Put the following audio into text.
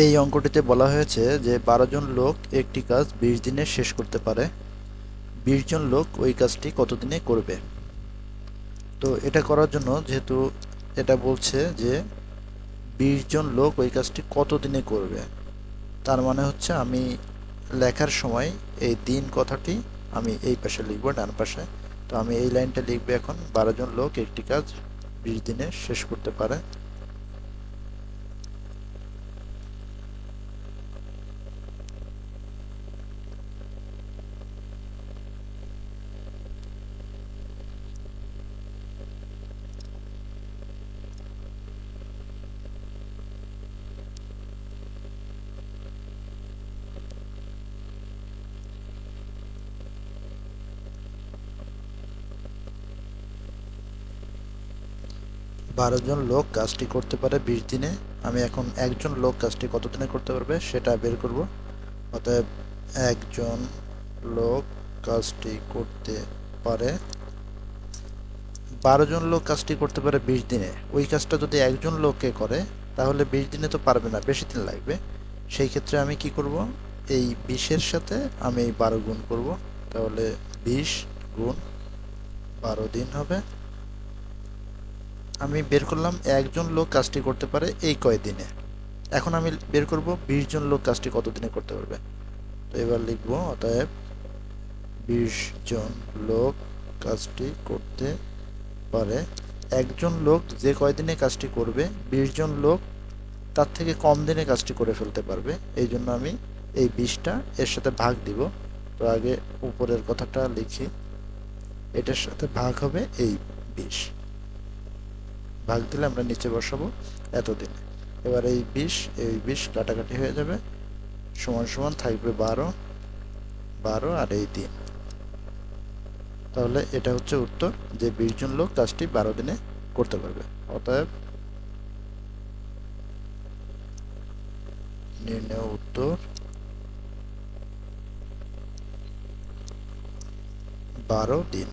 এই অঙ্কটিতে বলা হয়েছে যে 12 জন লোক একটি কাজ 20 দিনে শেষ করতে পারে। 20 জন লোক ওই কাজটি কত দিনে করবে? তো এটা করার জন্য যেহেতু এটা বলছে যে 20 জন লোক ওই কাজটি কত দিনে করবে, তার মানে হচ্ছে আমি লেখার সময় এই দিন কথাটি আমি এই পাশে লিখবো, ডান পাশে। তো আমি এই লাইনটা লিখবো এখন, 12 জন লোক একটি কাজ 20 দিনে শেষ করতে পারে। 12 জন লোক কাজটি করতে পারে 20 দিনে। আমি এখন একজন লোক কাজটি কত দিনে করতে পারবে সেটা বের করব। অতএব একজন লোক কাজটি করতে পারে, 12 জন লোক কাজটি করতে পারে 20 দিনে। ওই কাজটা যদি একজন লোকে করে তাহলে 20 দিনে তো পারবে না, বেশি দিন লাগবে। সেই ক্ষেত্রে আমি কি করব, এই 20-এর সাথে আমি এই 12 গুণ করব। তাহলে 20 গুণ 12 দিন হবে। আমি বের করলাম একজন লোক কাজটি করতে পারে এই কয় দিনে। এখন আমি বের করব 20 জন লোক কাজটি কত দিনে করতে পারবে। তো এবার লিখব, অতএব 20 জন লোক কাজটি করতে পারে। একজন লোক যে কয়দিনে কাজটি করবে, 20 জন লোক তার থেকে কম দিনে কাজটি করে ফেলতে পারবে। এই জন্য আমি এই 20টা এর সাথে ভাগ দিব। তো আগে উপরের কথাটা লিখি, এটার সাথে ভাগ হবে এই 20, ভাগ দিলে আমরা নিচে বসাবো এতদিন। এবার এই 20 কাটাকাটি হয়ে যাবে, সমান সমান থাকবে 12, 12 আর এই 3। তাহলে এটা হচ্ছে উত্তর, যে 20 জন লোক কাজটি 12 দিনে করতে পারবে। অতএব নির্ণয় উত্তর 12 দিন।